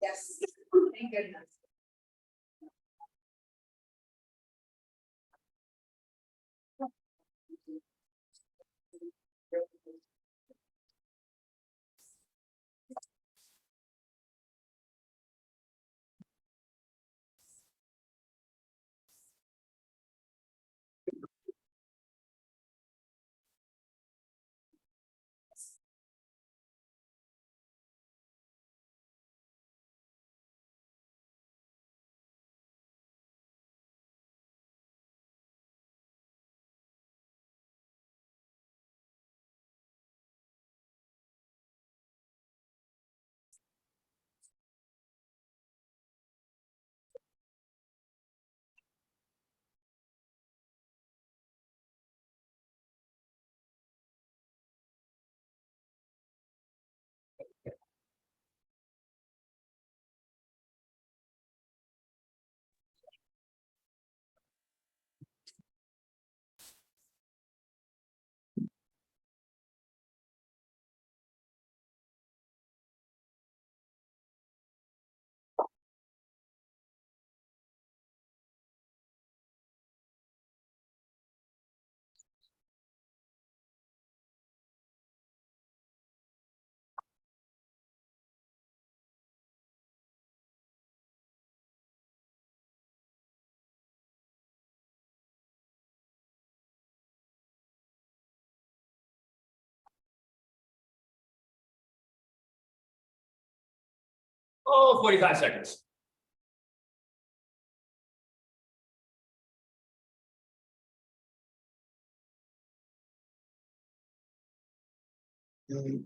Yes. Thank goodness. Oh, 45 seconds. Okay.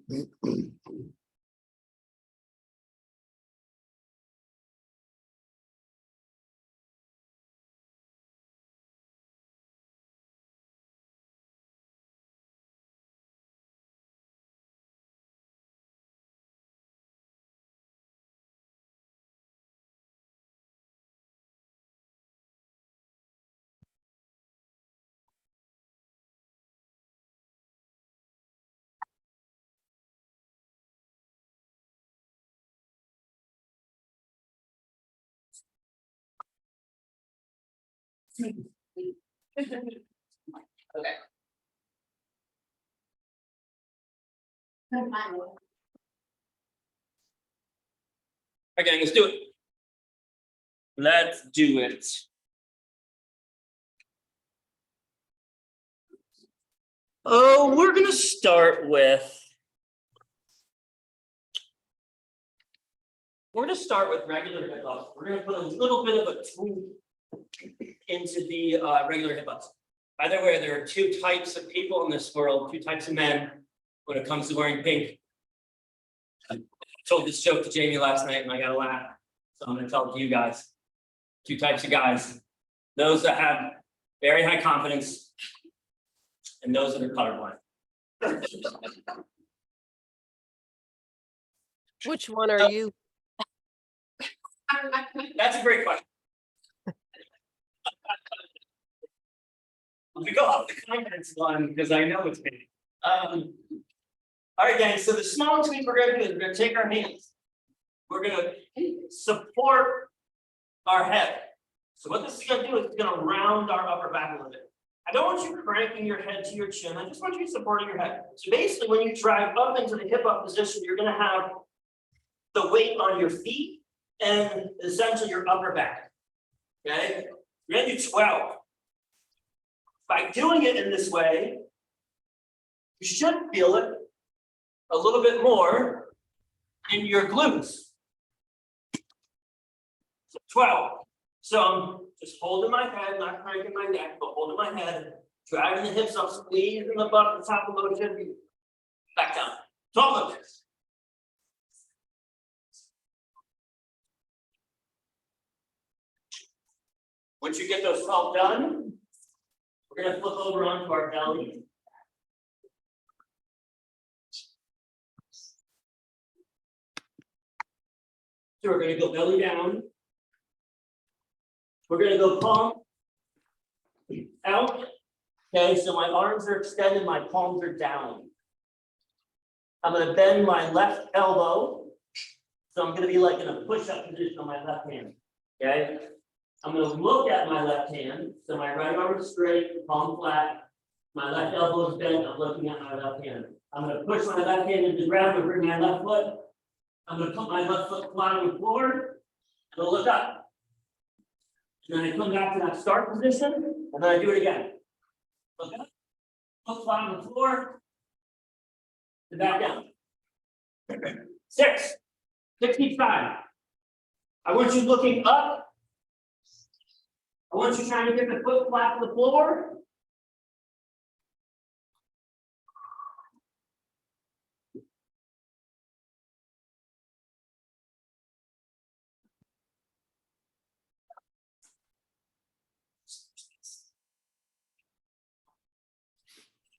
Okay, let's do it. Let's do it. Oh, we're gonna start with. We're gonna start with regular hip ups. We're gonna put a little bit of a tweak into the regular hip ups. By the way, there are two types of people in this world, two types of men when it comes to wearing pink. I told this joke to Jamie last night and I got a laugh. So I'm gonna tell it to you guys. Two types of guys. Those that have very high confidence and those that are colorblind. Which one are you? That's a great question. We go off the confidence one because I know it's me. All right, guys. So the small tweak we're gonna do is we're gonna take our hands. We're gonna support our head. So what this is gonna do is it's gonna round our upper back a little bit. I don't want you cranking your head to your chin. I just want you supporting your head. So basically, when you drive up into the hip up position, you're gonna have the weight on your feet and essentially your upper back. Okay, you're gonna do 12. By doing it in this way, you should feel it a little bit more in your glutes. So 12. So I'm just holding my head, not cranking my neck, but holding my head, driving the hips up, squeezing the butt at the top of the motion, back down. 12 motions. Once you get those 12 done, we're going to flip over onto our belly. So we're going to go belly down. We're going to go palm out. Okay, so my arms are extended, my palms are down. I'm going to bend my left elbow So I'm gonna be like in a push-up position on my left hand, okay? I'm gonna look at my left hand, so my right arm is straight, palm flat. My left elbow is bent, I'm looking at my left hand. I'm gonna push my left hand into the ground and bring my left foot. I'm gonna put my left foot flat on the floor, and I'll look up. And then I come back to that start position, and then I do it again. Look up, foot flat on the floor, and back down. 6 each side. I want you looking up. I want you trying to get the foot flat to the floor.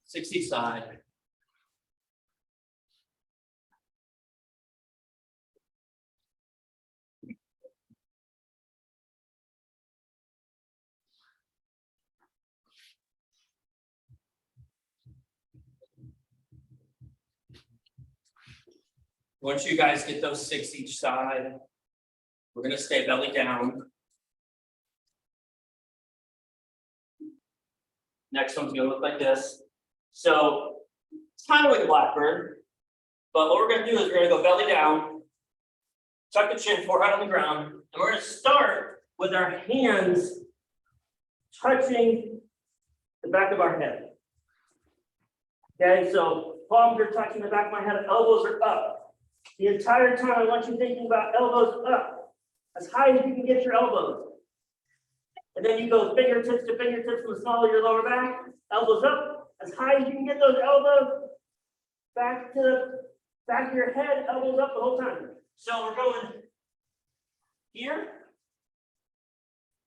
Sixty side. Once you guys get those 6 each side, we're gonna stay belly down. Next one's gonna look like this. So it's kind of like a blackbird, but what we're gonna do is we're gonna go belly down, tuck the chin, forehead on the ground, and we're gonna start with our hands touching the back of our head. Okay, so palms are touching the back of my head, elbows are up. The entire time, I want you thinking about elbows up, as high as you can get your elbows. And then you go fingertips to fingertips from the small of your lower back, elbows up, as high as you can get those elbows, back to the back of your head, elbows up the whole time. So we're going here,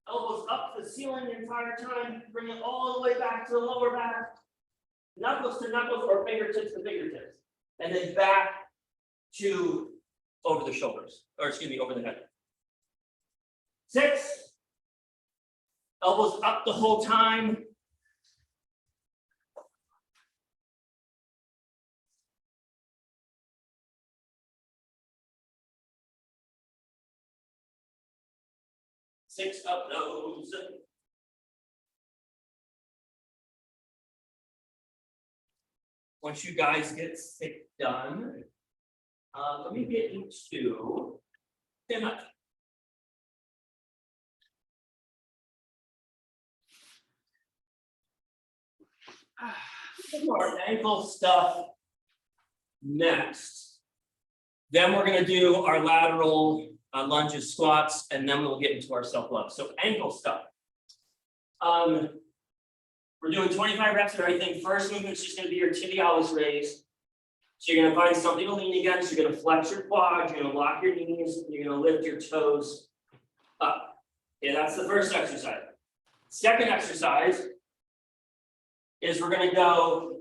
elbows up to the ceiling the entire time, bring it all the way back to the lower back, knuckles to knuckles or fingertips to fingertips, and then back to over the shoulders, or excuse me, over the head. 6, elbows up the whole time. Six up those. Once you guys get 6 done, let me get into stand up. Our ankle stuff next. Then we're going to do our lateral lunges, squats, and then we'll get into our self-love. So ankle stuff. We're doing 25 reps of everything. First movement's just going to be your tibialis raise. So you're going to find something to lean against. You're going to flex your quads. You're going to lock your knees. You're going to lift your toes up. Okay, that's the first exercise. Second exercise is we're going to go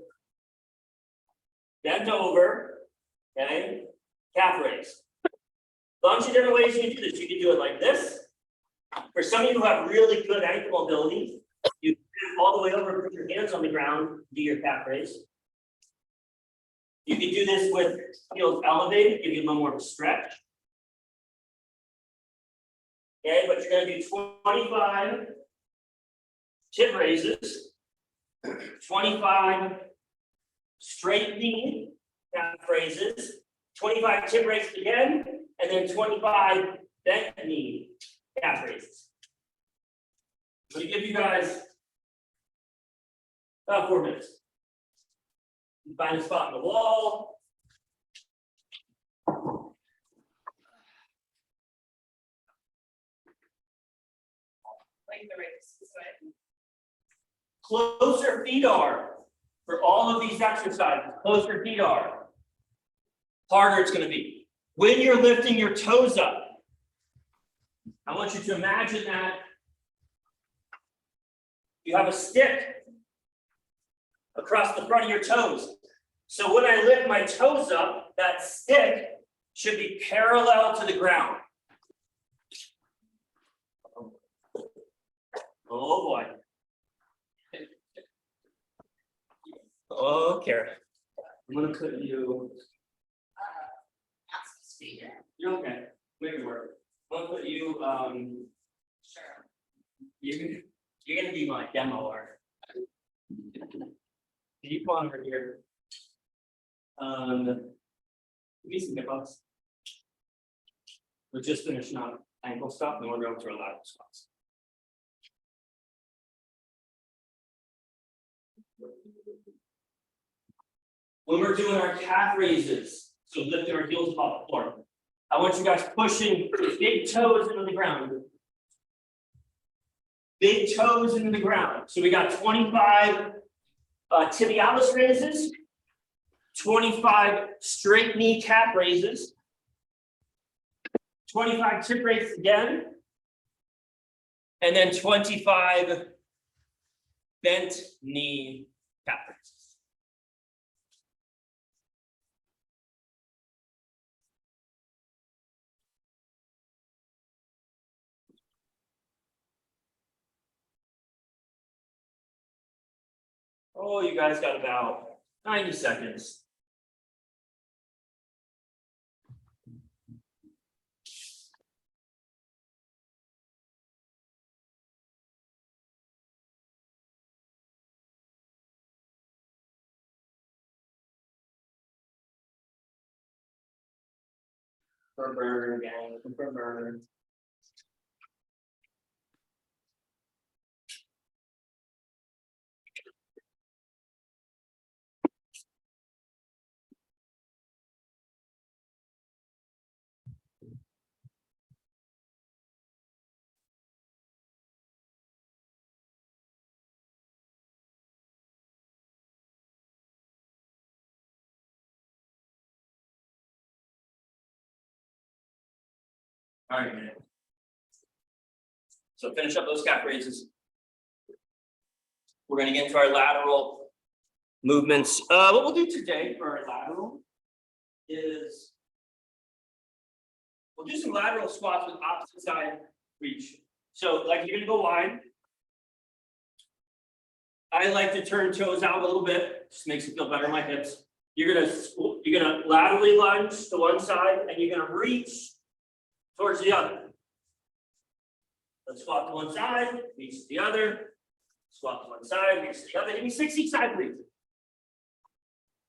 bent over, okay, calf raise. A bunch of different ways you can do this. You can do it like this. For some of you who have really good ankle mobility, you can all the way over, put your hands on the ground, do your calf raise. You can do this with heels elevated, give you a little more of a stretch. Okay, but you're going to do 25 hip raises, 25 straight knee calf raises, 25 hip raises again, and then 25 bent knee calf raises. I'm going to give you guys about 4 minutes. You find a spot on the wall. Like the race, this way. Closer feet are for all of these exercises. Closer feet are, harder it's going to be. When you're lifting your toes up, I want you to imagine that you have a stick across the front of your toes. So when I lift my toes up, that stick should be parallel to the ground. Oh boy. Okay. I'm gonna put you. That's the speed. You're okay. Make it work. I'll put you, Sure. you're gonna be my demo art. You come on over here. Give me some hip ups. We're just finishing up ankle stuff, and we're going through a lot of squats. When we're doing our calf raises, so lifting our heels off the floor, I want you guys pushing big toes into the ground. Big toes into the ground. So we got 25 tibialis raises, 25 straight knee calf raises, 25 tip raises again, and then 25 bent knee calf raises. Oh, you guys got about 90 seconds. For burn, gang, for burn. All right, man. So finish up those calf raises. We're gonna get into our lateral movements. What we'll do today for our lateral is we'll do some lateral squats with opposite side reach. So like you're gonna go wide. I like to turn toes out a little bit, just makes it feel better in my hips. You're gonna laterally lunge to one side and you're gonna reach towards the other. Let's squat to one side, reach to the other, squat to one side, reach to the other. Give me 60 side reach.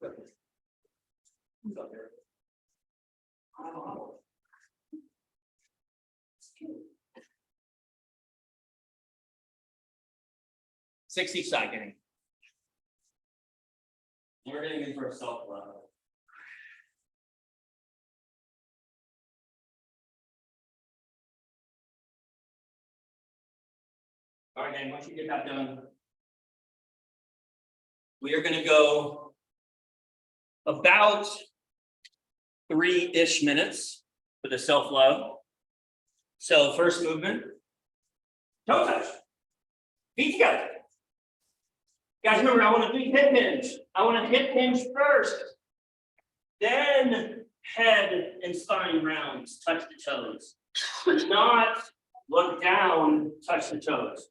Who's up there? 60 side getting. We're getting in for a self level. All right, gang, once you get that done, we are going to go about 3-ish minutes for the self-love. So first movement, toe touch, feet together. Guys, remember, I want to do hip hinge. I want to hip hinge first, then head and spine rounds, touch the toes. Not look down, touch the toes.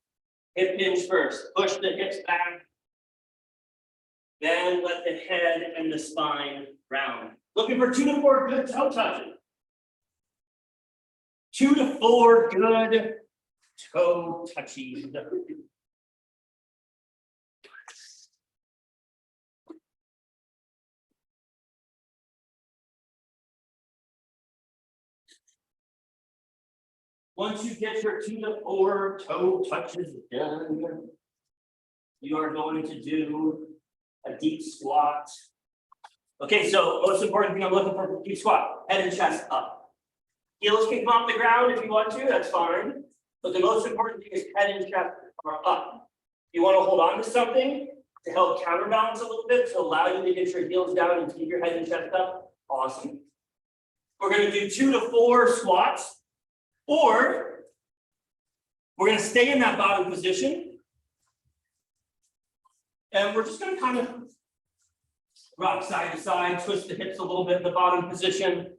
Hip hinge first, push the hips back, then let the head and the spine round. Looking for 2 to 4 good toe touches. 2 to 4 good toe touchies. Once you get your 2 to 4 toe touches done, you are going to do a deep squat. Okay, so most important thing I'm looking for deep squat, head and chest up. Heels can come off the ground if you want to, that's fine. But the most important thing is head and chest are up. You want to hold on to something to help counterbalance a little bit to allow you to get your heels down and keep your head and chest up. Awesome. We're going to do 2 to 4 squats. Or we're going to stay in that bottom position. And we're just going to kind of rock side to side, twist the hips a little bit in the bottom position.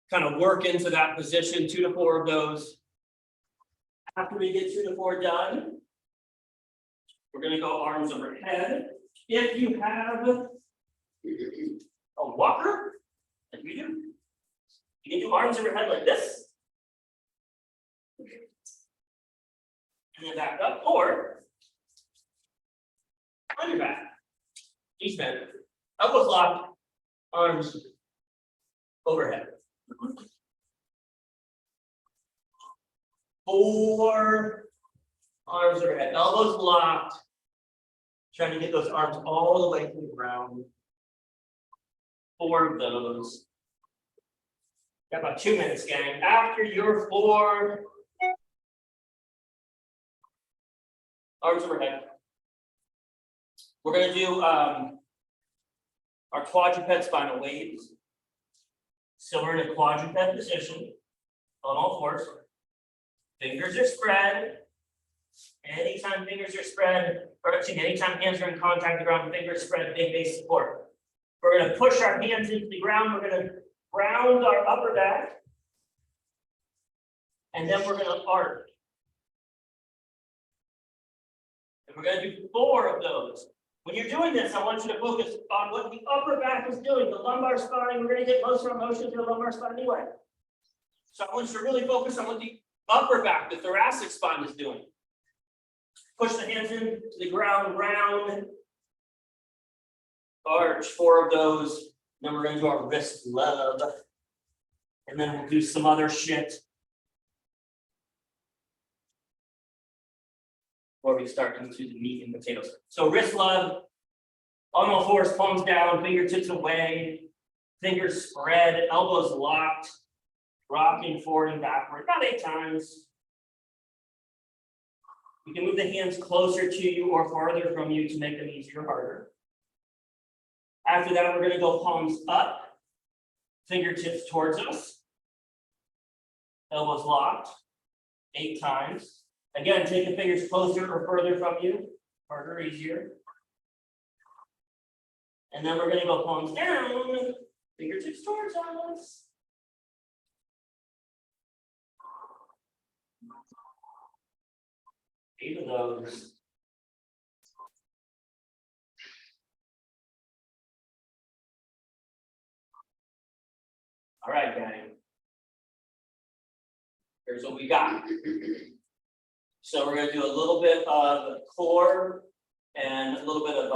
Kind of work into that position, 2 to 4 of those. After we get 2 to 4 done, we're going to go arms overhead. If you have a walker, like we do, You can do arms overhead like this. And then back up, or on your back. Knees bent, elbows locked, arms overhead. 4 arms overhead, elbows locked. Trying to get those arms all the way to the ground. 4 of those. Got about 2 minutes, gang. After your 4 arms overhead, we're going to do our quadruped spinal waves. So we're in a quadruped position on all 4s. Fingers are spread. Anytime fingers are spread, or actually, anytime hands are in contact with the ground, fingers spread, big base support. We're going to push our hands into the ground. We're going to ground our upper back. And then we're going to arch. And we're going to do 4 of those. When you're doing this, I want you to focus on what the upper back is doing, the lumbar spine. We're going to get most of our motion to the lumbar spine anyway. So I want you to really focus on what the upper back, the thoracic spine is doing. Push the hands into the ground, round, arch, 4 of those. Then we're going to do our wrist love. And then we'll do some other shit. Before we start into the meat and potatoes. So wrist love, on all 4s, palms down, fingertips away, fingers spread, elbows locked, rocking forward and backward, about 8 times. You can move the hands closer to you or farther from you to make them easier or harder. After that, we're going to go palms up, fingertips towards us, elbows locked, 8 times. Again, take the fingers closer or further from you, harder or easier. And then we're going to go palms down, fingertips towards us. Eight of those. All right, gang. Here's what we got. So we're going to do a little bit of core and a little bit of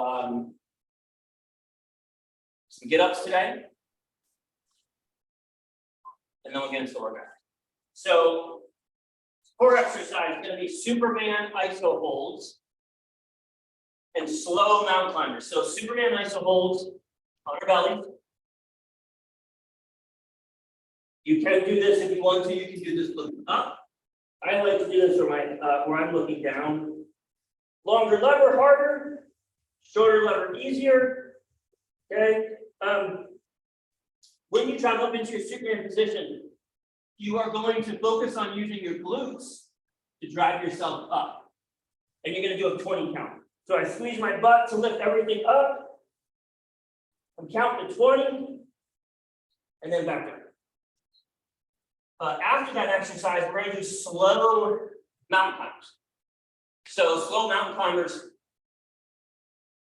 some get-ups today. And then we'll get into the workout. So core exercise is going to be Superman iso holds and slow mountain climbers. So Superman iso holds on your belly. You can do this if you want to. You can do this looking up. I like to do this where I'm looking down. Longer lever, harder. Shorter lever, easier. Okay. When you travel up into your Superman position, you are going to focus on using your glutes to drive yourself up. And you're going to do a 20 count. So I squeeze my butt to lift everything up. I'm counting to 20. And then back down. After that exercise, we're going to do slow mountain climbers. So slow mountain climbers.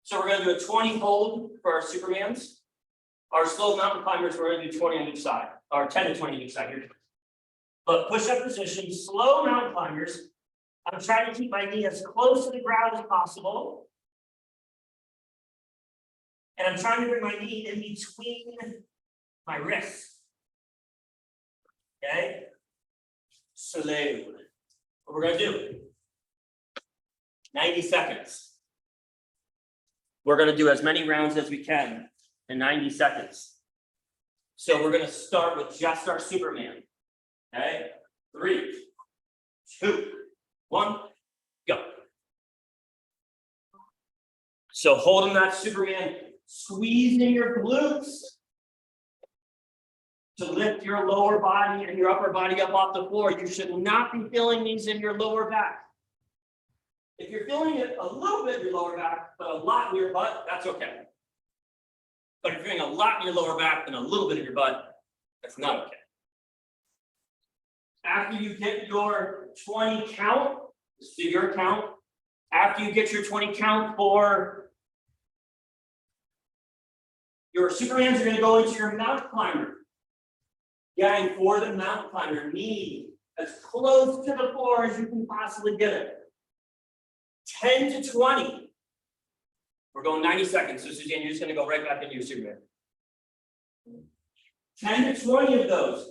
So we're going to do a 20 hold for our Supermans. Our slow mountain climbers, we're going to do 20 on each side, or 10 to 20 on each side here. But push-up position, slow mountain climbers. I'm trying to keep my knee as close to the ground as possible. And I'm trying to bring my knee in between my wrists. Okay? Slow. What we're going to do, 90 seconds. We're going to do as many rounds as we can in 90 seconds. So we're going to start with just our Superman. Okay? 3, 2, 1, go. So holding that Superman, squeezing your glutes to lift your lower body and your upper body up off the floor. You should not be feeling these in your lower back. If you're feeling it a little bit in your lower back, but a lot in your butt, that's okay. But if you're feeling a lot in your lower back and a little bit in your butt, that's not okay. After you get your 20 count, so your count, after you get your 20 count for your Supermans, are going to go into your mountain climber. Gang, for the mountain climber, knee as close to the floor as you can possibly get it. 10 to 20. We're going 90 seconds. So Suzanne, you're just gonna go right back into your Superman. 10 to 20 of those.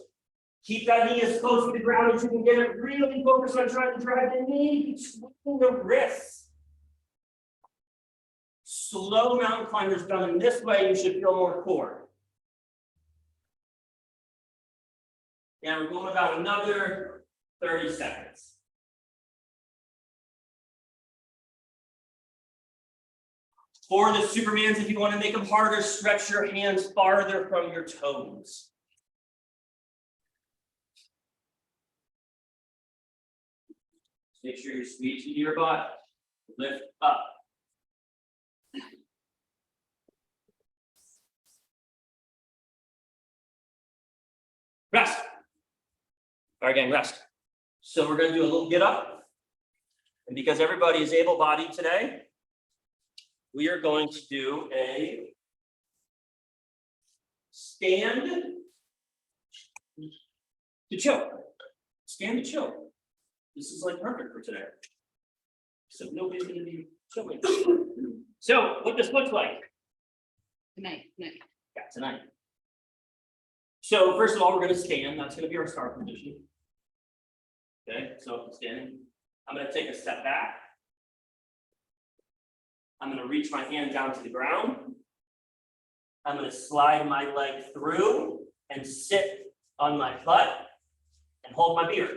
Keep that knee as close to the ground as you can get it. Really focus on trying to drive the knee between the wrists. Slow mountain climbers done in this way, you should feel more core. And we're going about another 30 seconds. For the Supermans, if you want to make them harder, stretch your hands farther from your toes. Make sure you're squeezing your butt. Lift up. Rest. All right, gang, rest. So we're going to do a little get up. And because everybody is able-bodied today, we are going to do a stand to chill. Stand to chill. This is like perfect for today. So nobody's going to be chilling. So what this looks like. Tonight. Yeah, tonight. So first of all, we're going to stand. That's going to be our start position. Okay, so I'm standing. I'm going to take a step back. I'm going to reach my hand down to the ground. I'm going to slide my leg through and sit on my butt and hold my beer.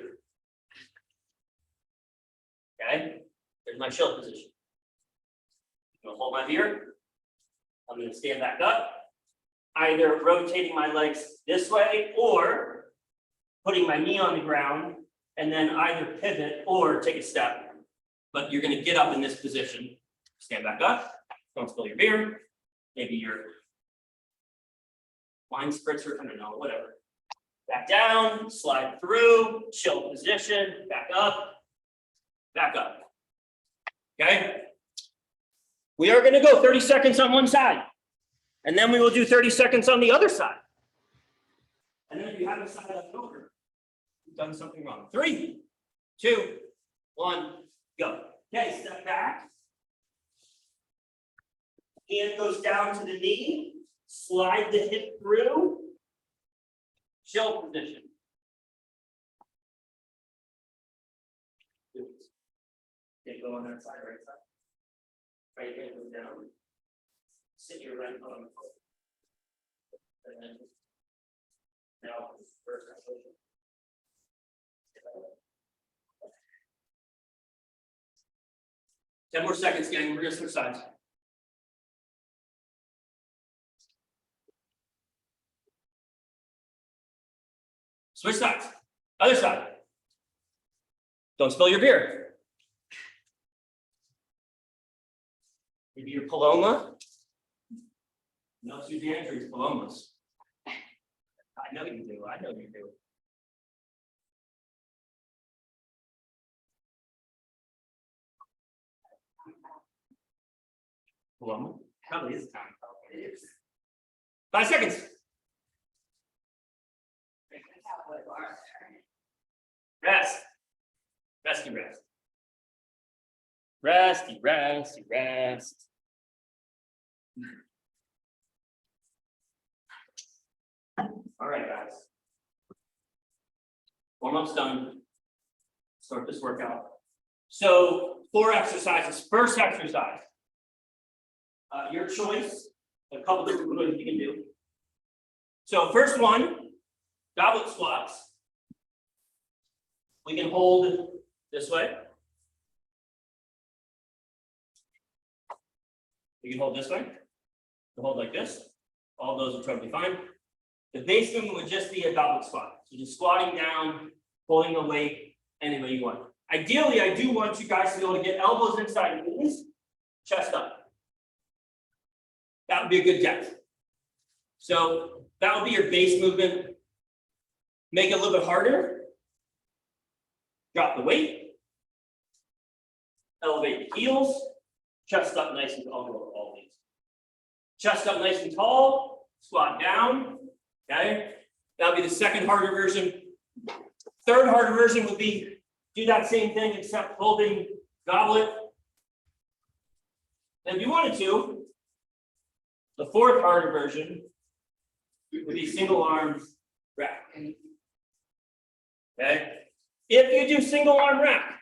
Okay, there's my chill position. I'm going to hold my beer. I'm going to stand back up, either rotating my legs this way or putting my knee on the ground and then either pivot or take a step. But you're going to get up in this position. Stand back up, don't spill your beer, maybe your wine spritzer, I don't know, whatever. Back down, slide through, chill position, back up, okay? We are gonna go 30 seconds on one side, and then we will do 30 seconds on the other side. And then if you haven't side up over, you've done something wrong. 3, 2, 1, go. Okay, step back. Hand goes down to the knee, slide the hip through, chill position. Okay, go on that side, right side. Right hand goes down. Sit your right foot on the floor. And then now first position. 10 more seconds, gang. We're gonna switch sides. Switch sides. Other side. Don't spill your beer. Maybe your Paloma. No, Suzanne drinks Palomas. I know you do. I know you do. Paloma? Probably is time. 5 seconds. Rest. Resty rest. Resty, resty, rest. All right, guys. Warm-up's done. Start this workout. So 4 exercises. First exercise. Your choice. A couple different moves you can do. So first one, goblet squats. We can hold this way. We can hold this way. We hold like this. All those are totally fine. The base movement would just be a goblet squat. So just squatting down, pulling the weight any way you want. Ideally, I do want you guys to be able to get elbows inside knees, chest up. That would be a good depth. So that would be your base movement. Make it a little bit harder. Drop the weight. Elevate the heels. Chest up nice and tall. All these. Chest up nice and tall. Squat down. Okay. That'll be the second harder version. Third harder version would be do that same thing except holding goblet. And if you wanted to, the fourth harder version would be single arm rack. Okay? If you do single arm rack,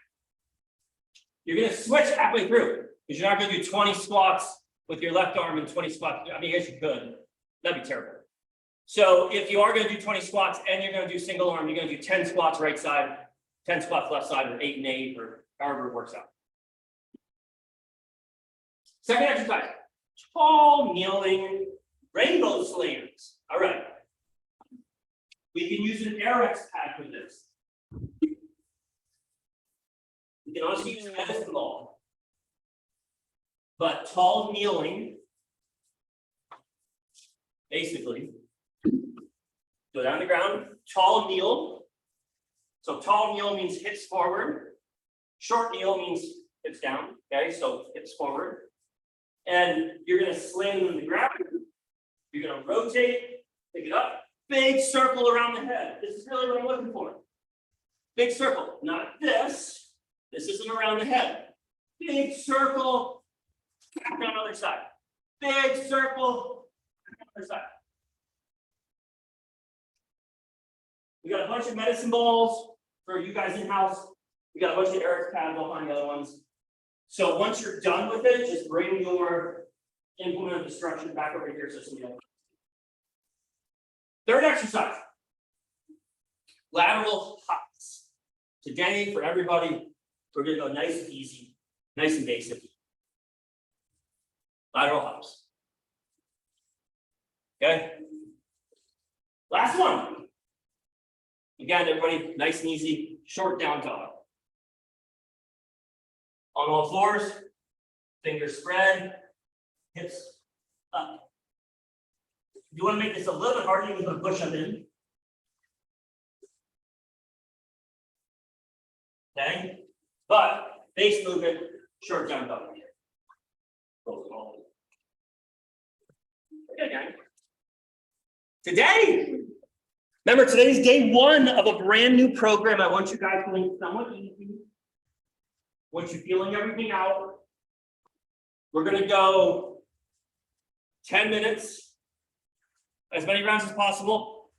you're going to switch halfway through because you're not going to do 20 squats with your left arm and 20 squats. I mean, I guess you could. That'd be terrible. So if you are going to do 20 squats and you're going to do single arm, you're going to do 10 squats right side, 10 squats left side, or 8 and 8, or however it works out. Second exercise, tall kneeling rainbow slings. All right. We can use an RX pad for this. We can also use a medicine ball. But tall kneeling, basically, go down the ground, tall kneel. So tall kneel means hips forward. Short kneel means hips down. Okay, so hips forward. And you're going to sling on the ground. You're going to rotate, pick it up. Big circle around the head. This is really what I'm looking for. Big circle, not this. This isn't around the head. Big circle, back on the other side. Big circle, back on the other side. We got a bunch of medicine balls for you guys in house. We got a bunch of RX pads behind the other ones. So once you're done with it, just bring your implement of destruction back over here so somebody else. Third exercise, lateral hops. Today, for everybody, we're going to go nice and easy, nice and basic. Lateral hops. Okay. Last one. Again, everybody, nice and easy, short down dog. On all fours, fingers spread, hips up. You want to make this a little bit harder, you can push up in. Okay, but base movement, short down dog. Okay, gang. Today, remember today's day one of a brand new program. I want you guys feeling somewhat easy. I want you feeling everything out. We're going to go 10 minutes. As many rounds as possible.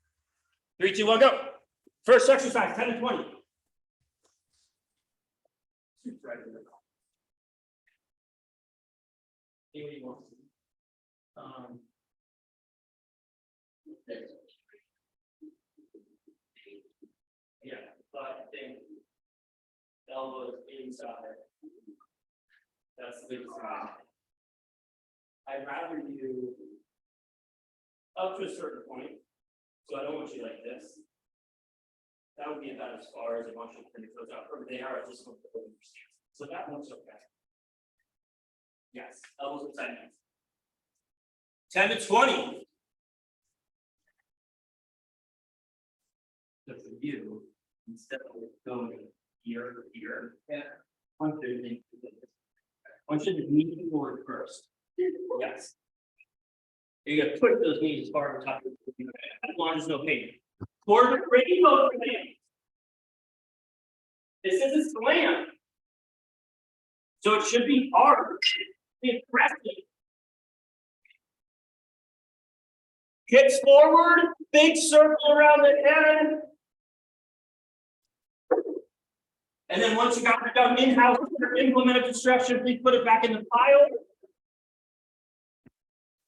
3, 2, 1, go. First exercise, 10 to 20. Yeah, but I think elbows inside. That's the big side. I'd rather you up to a certain point. So I don't want you like this. That would be about as far as I want you to bring those out. From there, I just want to put your stance. So that one's okay. Yes, elbows inside hands. 10 to 20. So for you, instead of going here to here, I want you to knee forward first. Yes. You're going to push those knees as far as top as long as there's no pain. For the rainbow slam. This is a slam. So it should be hard. Be aggressive. Hips forward, big circle around the head. And then once you got it done in-house, implement a destruction, please put it back in the pile.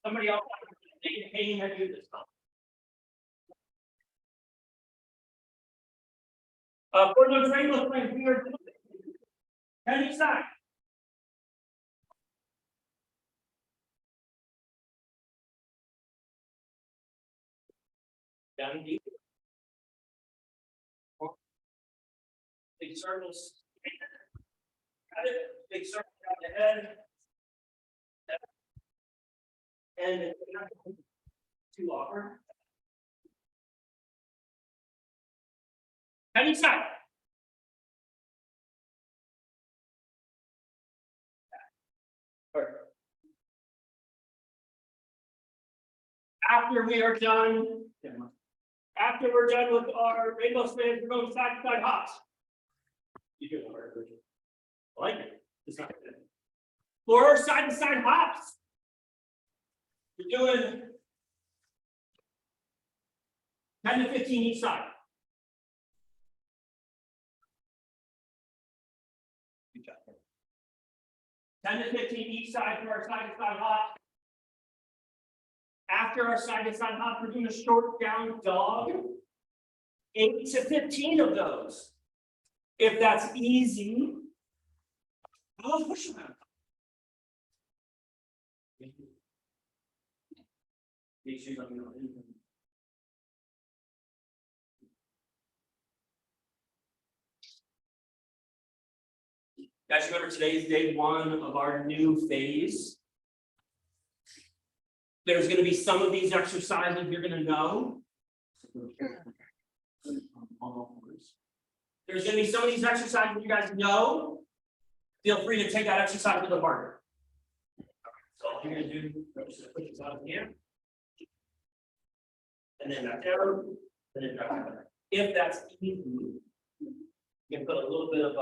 Somebody else has pain that do this stuff. For those rainbow slings, we are doing it. 10 each side. Down deep. Big circles. Got it. Big circle around the head. And it's not too awkward. 10 each side. Perfect. After we are done, After we're done with our rainbow spins, we're going side to side hops. You do it, Richard. I like it. It's not good. For side to side hops. You're doing 10 to 15 each side. Good job. 10 to 15 each side for our side to side hop. After our side to side hop, we're doing a short down dog. 8 to 15 of those. If that's easy. Oh, push them out. Make sure you let me know anything. Guys, remember today is day 1 of our new phase. There's going to be some of these exercises you're going to know. There's going to be some of these exercises you guys know. Feel free to take that exercise with a marker. So all you're going to do is put this out here. And then back down, and then drop it back. If that's easy, you can put a little bit of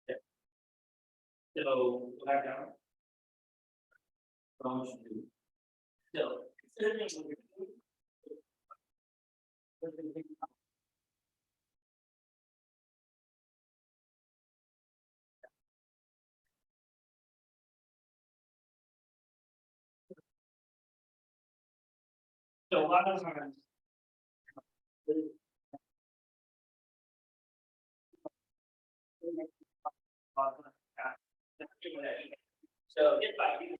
yeah. So go back down. So a lot of times. So if I use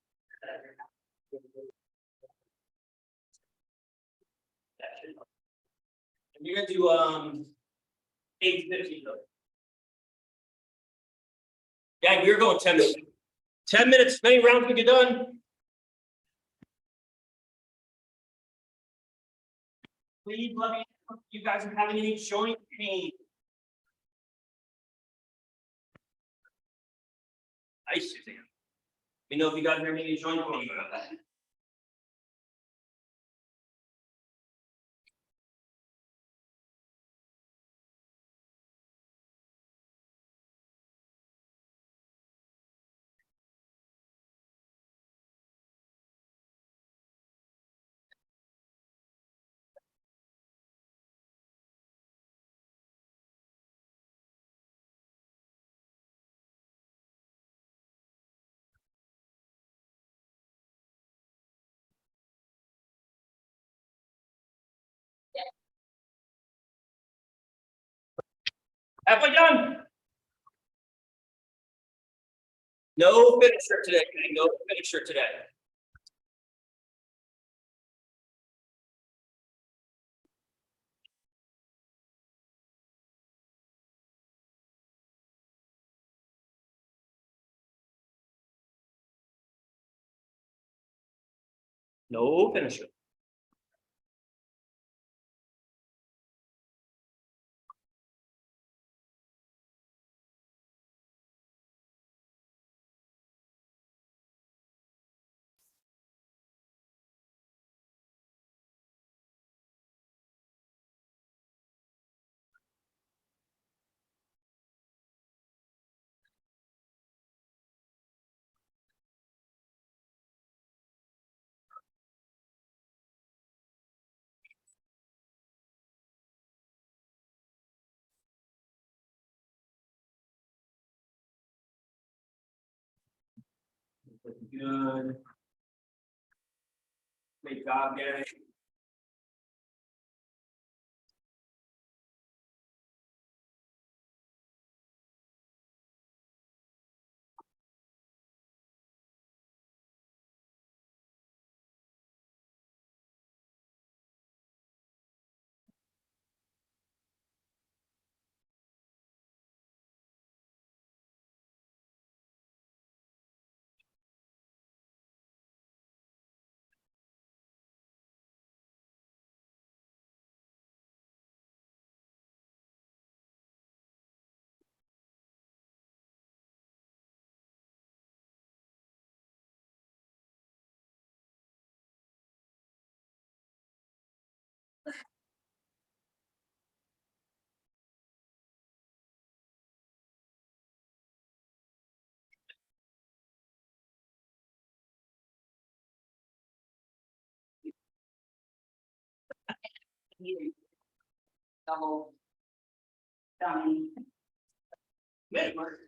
and you're gonna do 8 to 15 though. Yeah, we're going 10 minutes. 10 minutes, many rounds we get done. Please let me know if you guys are having any joint pain. Nice, Suzanne. Let me know if you guys are having any joint pain. Halfway done. No finisher today. No finisher today. No finisher. Good. Great job, Gary. Double. Dummy. Mid-mark.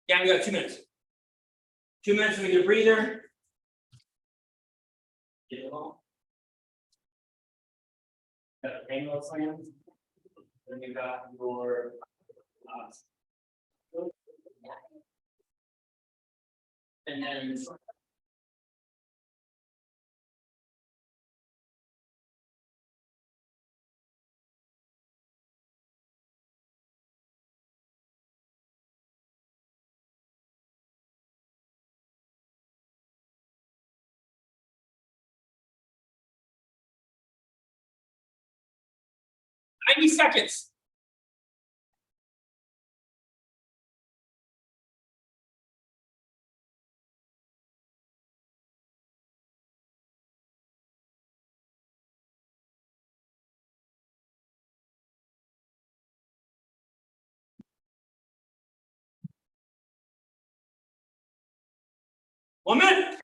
Yeah, we got 2 minutes. 2 minutes, we get a breather. Get it all. Got a angle slam. Then you got your and then ninety seconds. One minute.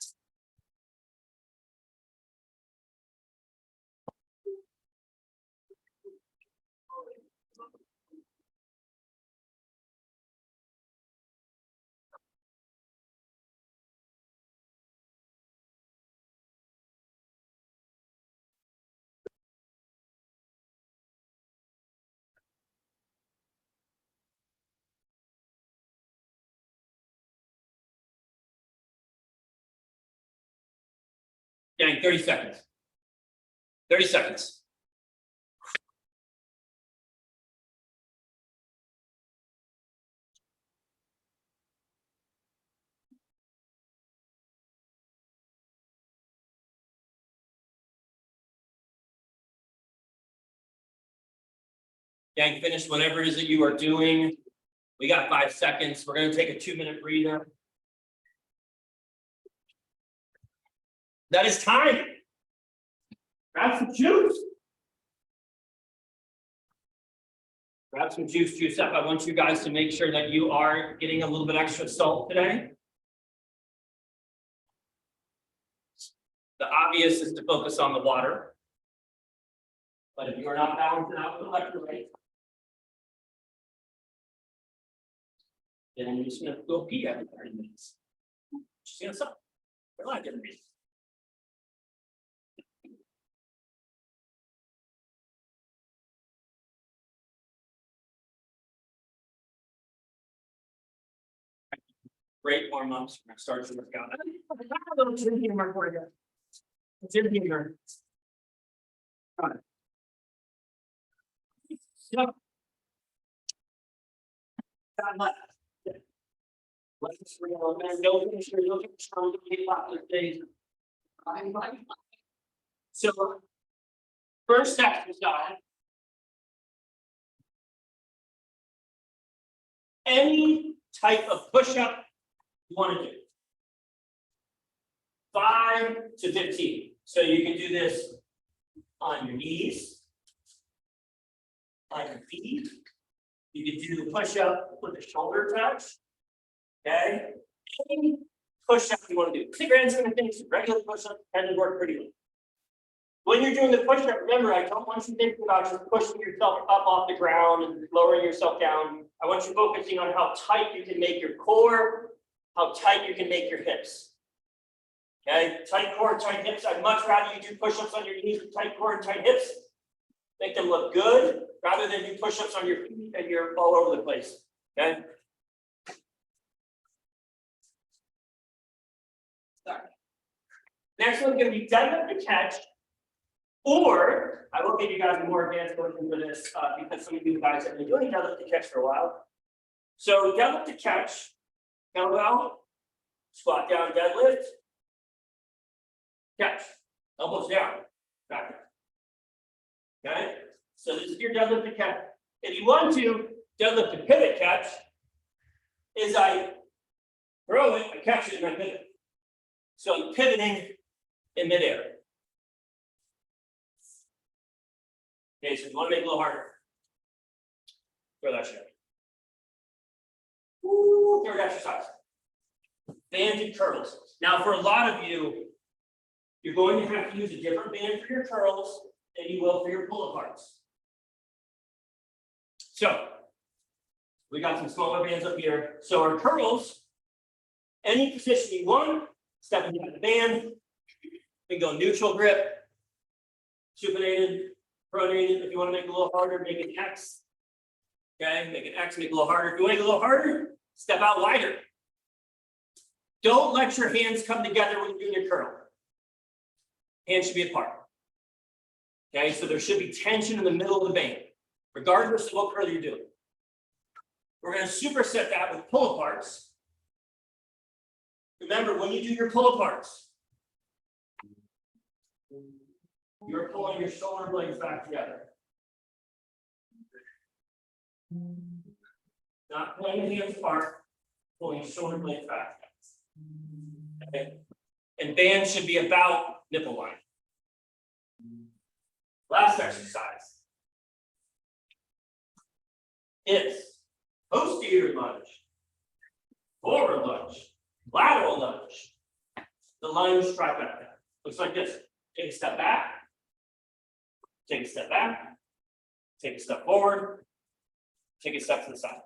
Gang, 30 seconds. 30 seconds. Gang, finish whatever it is that you are doing. We got 5 seconds. We're gonna take a 2-minute breather. That is time. Grab some juice. Grab some juice up. I want you guys to make sure that you are getting a little bit extra salt today. The obvious is to focus on the water. But if you are not balancing out with electrolytes, then you're just gonna go pee every 30 minutes. Just gonna stop. For a lot of different reasons. Great warm-ups. We're gonna start to work out. I have a little gym humor for you. Gym humor. Got it. Yep. Got left. Let's real man. Don't finish your looking strong to be lots of days. So first exercise. Any type of push-up you want to do. 5 to 15. So you can do this on your knees, on your feet. You can do the push-up with the shoulder touch. Okay. Any push-up you want to do. Sit grandstand and finish regular push-up tend to work pretty well. When you're doing the push-up, remember, I don't want you thinking about just pushing yourself up off the ground and lowering yourself down. I want you focusing on how tight you can make your core, how tight you can make your hips. Okay, tight core, tight hips. I'd much rather you do push-ups on your knees with tight core and tight hips. Make them look good, rather than do push-ups on your feet and you're all over the place. Okay. Sorry. Next one's going to be deadlift to catch. Or I will give you guys a more advanced version for this because some of you guys have been doing deadlift to catch for a while. So deadlift to catch, kettlebell, squat down, deadlift, catch, elbows down, back. Okay, so this is your deadlift to catch. If you want to, deadlift to pivot catch is I throw it, I catch it, and I pivot. So I'm pivoting in midair. Okay, so you want to make it a little harder. Throw that shit. Woo, third exercise. Banded curls. Now, for a lot of you, you're going to have to use a different band for your curls than you will for your pull-aparts. So, we got some smaller bands up here. So our curls, any position you want, step into the band, we can go neutral grip, supinated, pronated. If you want to make it a little harder, make an X. Okay, make an X, make it a little harder. If you want to make it a little harder, step out wider. Don't let your hands come together when you're doing your curl. Hands should be apart. Okay, so there should be tension in the middle of the band, regardless of what curl you're doing. We're going to superset that with pull aparts. Remember, when you do your pull aparts, you're pulling your shoulder blades back together. Not pulling the hands apart, pulling your shoulder blades back. Okay. And band should be about nipple line. Last exercise is posterior lunge, forward lunge, lateral lunge. The lunge trifecta looks like this. Take a step back, take a step back, take a step forward, take a step to the side.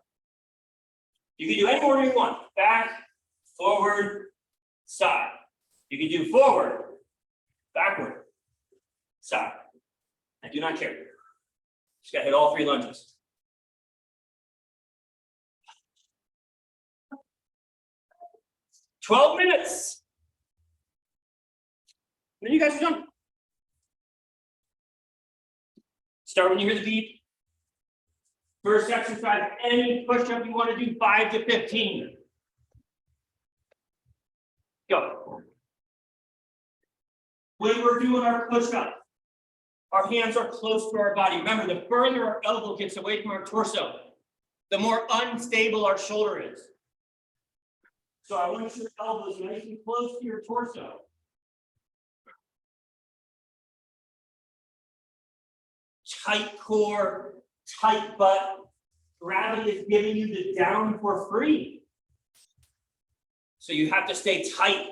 You can do any order you want. Back, forward, side. You can do forward, backward, side. I do not care. Just gotta hit all three lunges. $12 minutes. Then you guys are done. Start when you hear the beep. First exercise, any push-up you want to do, 5 to 15. Go. When we're doing our push-up, our hands are close to our body. Remember, the further our elbow gets away from our torso, the more unstable our shoulder is. So I want your elbows nice and close to your torso. Tight core, tight butt. Gravity is giving you the down for free. So you have to stay tight.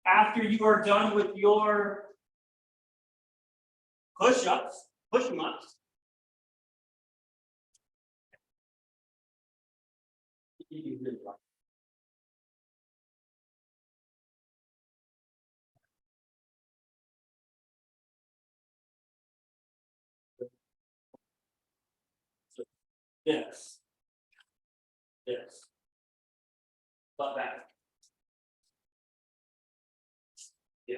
After you are done with your push-ups, push them ups. This. Butt back. Yeah.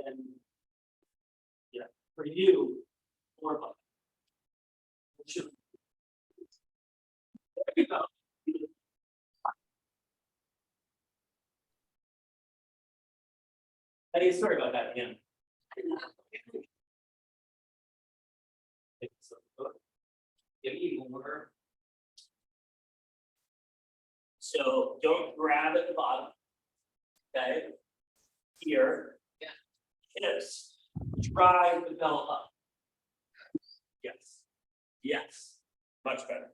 And yeah, for you, more butt. There you go. Hey, sorry about that again. Give me more. So don't grab at the bottom. Okay. Here. Yeah. Hips. Drive the belt up. Yes. Yes. Much better.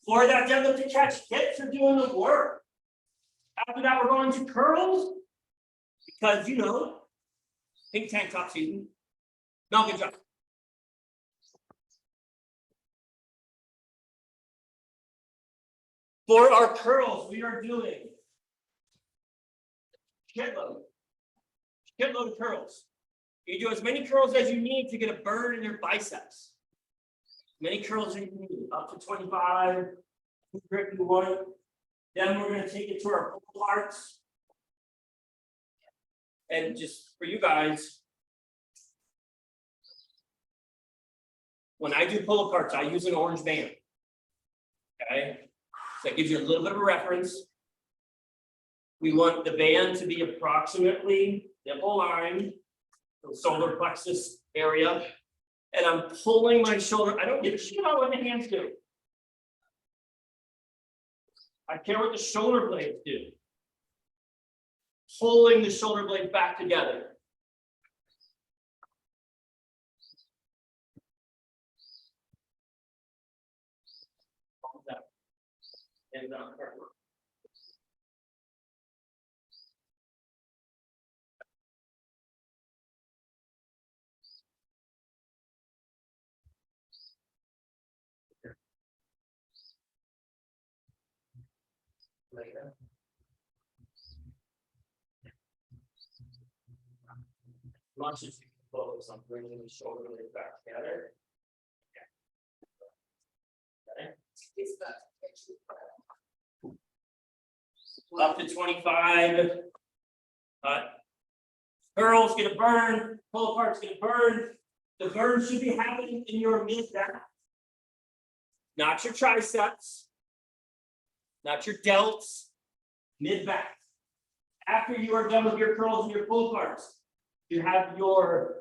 For that deadlift to catch, hips are doing the work. After that, we're going to curls. Because you know, pink tank top season. No, good job. For our curls, we are doing shitload of curls. You do as many curls as you need to get a burn in your biceps. Many curls as you need, up to 25, grip you want. Then we're going to take it to our pull parts. And just for you guys, When I do pull aparts, I use an orange band. Okay, so that gives you a little bit of a reference. We want the band to be approximately nipple line, the solar plexus area. And I'm pulling my shoulder. I don't give a shit about what the hands do. I care what the shoulder blades do. Pulling the shoulder blades back together. And like that. Much as you can focus on bringing the shoulder blades back together. Okay. Up to 25. Curls gonna burn, pull apart's gonna burn. The burn should be happening in your mid back. Not your triceps. Not your delts. Mid back. After you are done with your curls and your pull aparts, you have your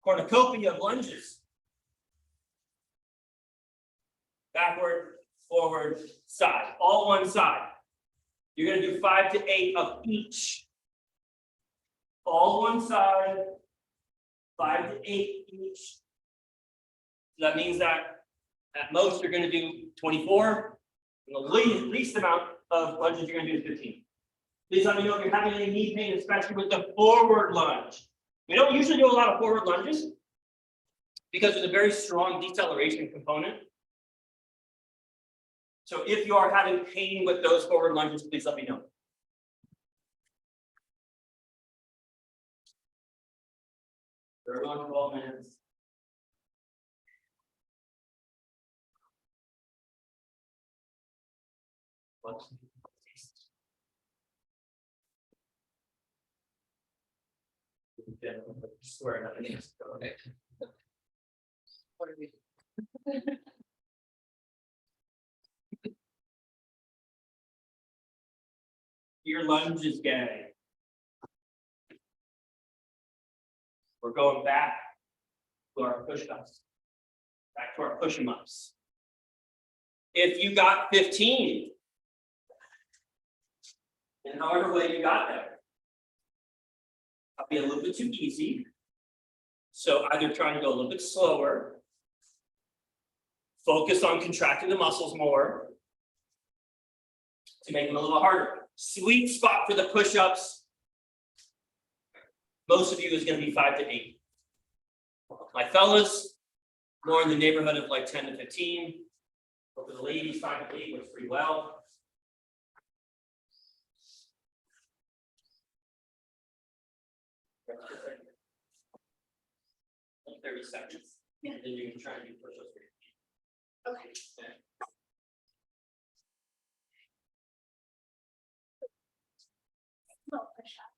cornucopia of lunges. Backward, forward, side, all one side. You're gonna do 5 to 8 of each. All one side, 5 to 8 each. So that means that at most you're gonna do 24, and the least amount of lunges you're gonna do is 15. Please let me know if you're having any knee pain, especially with the forward lunge. We don't usually do a lot of forward lunges because there's a very strong deceleration component. So if you are having pain with those forward lunges, please let me know. They're on 12 minutes. What? Swear nothing is okay. What are we? Your lunge is gay. We're going back to our push-ups. Back to our push-em-ups. If you got 15, in however way you got there, I'll be a little bit too easy. So either trying to go a little bit slower, focus on contracting the muscles more to make them a little harder. Sweet spot for the push-ups, most of you is going to be 5 to 8. My fellas, more in the neighborhood of like 10 to 15. But for the ladies, 5 to 8 works pretty well. 30 seconds. Yeah. And then you can try and do push-ups. Okay. Okay. No, push up.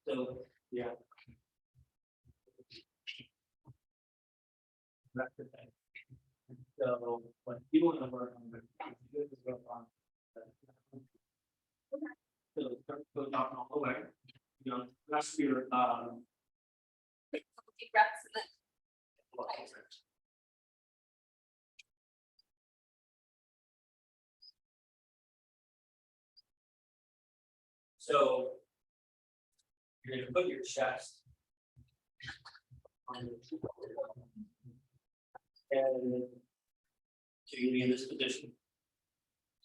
So, yeah. That's the thing. So, when you want to work on the good is go on. So, start to go down all the way. You know, that's your Deep breaths and then. So you're going to put your chest on the and so you're going to be in this position.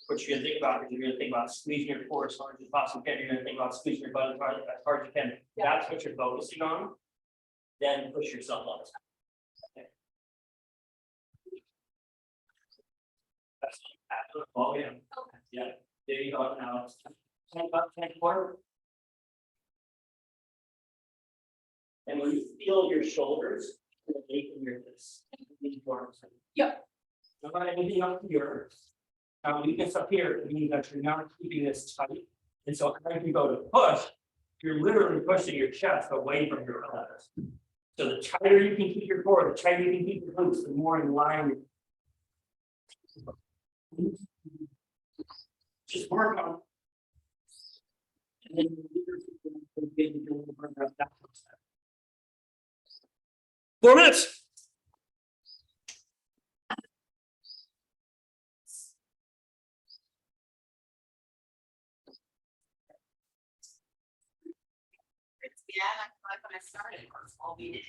What you're going to think about is you're going to think about squeezing your core as hard as you possibly can. You're going to think about squeezing your butt as hard as you can. Yeah. That's what you're focusing on. Then push yourself up. Okay. That's all. Yeah. Okay. Yeah. There you go. Now 10 forward. And when you feel your shoulders, you're making your this. Yep. Not anything up here. Now, weakness up here means that you're not keeping this tight. And so as you go to push, you're literally pushing your chest away from your elbows. So the tighter you can keep your core, the tighter you can keep your glutes, the more in line. Just work on. And then you 4 minutes. Yeah, like when I started, that's all we did.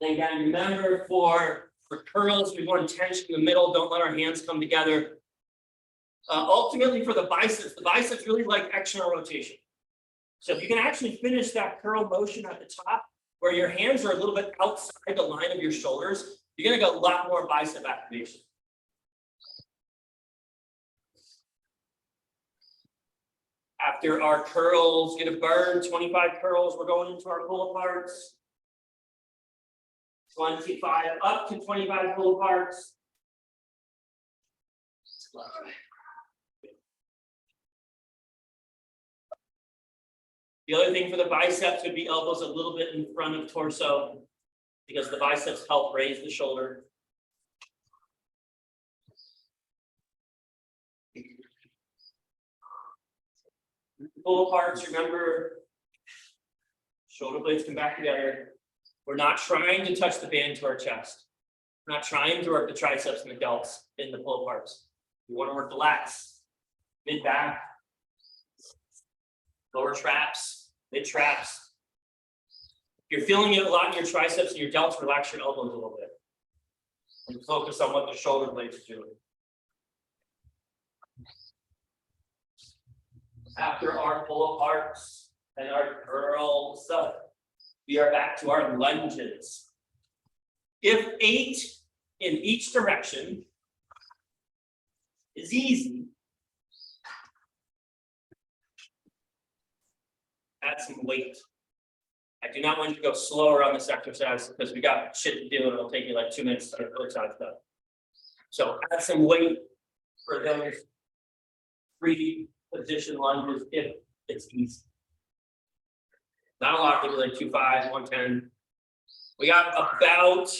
Then again, remember for curls, we want tension in the middle. Don't let our hands come together. Ultimately, for the biceps really like external rotation. So if you can actually finish that curl motion at the top, where your hands are a little bit outside the line of your shoulders, you're gonna get a lot more bicep activation. After our curls get a burn, 25 curls, we're going into our pull aparts. 25 up to 25 pull aparts. The other thing for the biceps would be elbows a little bit in front of torso, because the biceps help raise the shoulder. Pull aparts, remember, shoulder blades come back together. We're not trying to touch the band to our chest. We're not trying to work the triceps and the delts in the pull aparts. We want to work the lats, mid back, lower traps, mid traps. If you're feeling it a lot in your triceps and your delts, relax your elbows a little bit. And focus on what the shoulder blades are doing. After our pull aparts and our curls, we are back to our lunges. If 8 in each direction is easy, add some weight. I do not want you to go slower on this exercise because we got shit to do and it'll take you like 2 minutes to get both sides done. So add some weight for those 3 position lunges if it's easy. Not a lot, maybe like 2.5, 110. We got about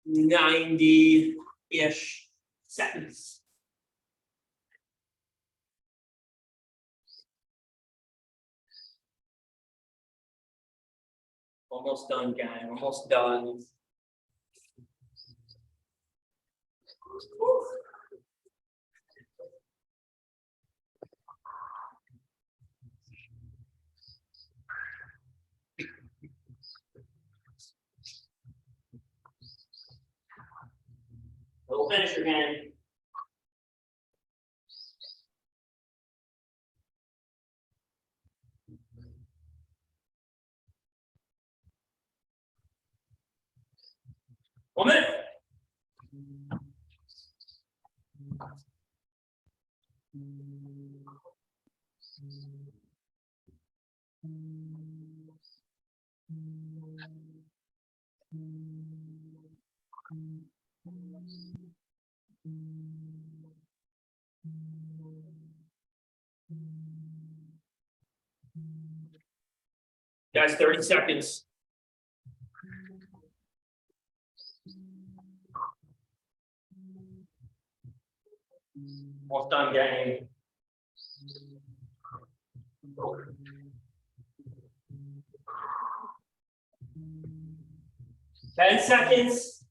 90-ish seconds. Almost done, gang. Almost done. Little finisher, man. One minute. Guys, 30 seconds. Almost done, gang. Ten seconds.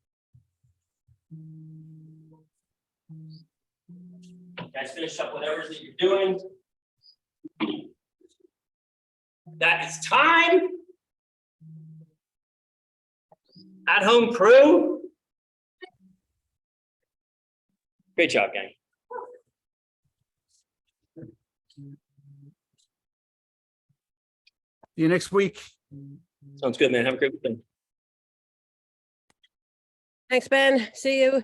Guys, finish up whatever it is that you're doing. That is time. At home crew. Great job, gang. See you next week. Sounds good, man. Have a great weekend. Thanks, Ben. See you.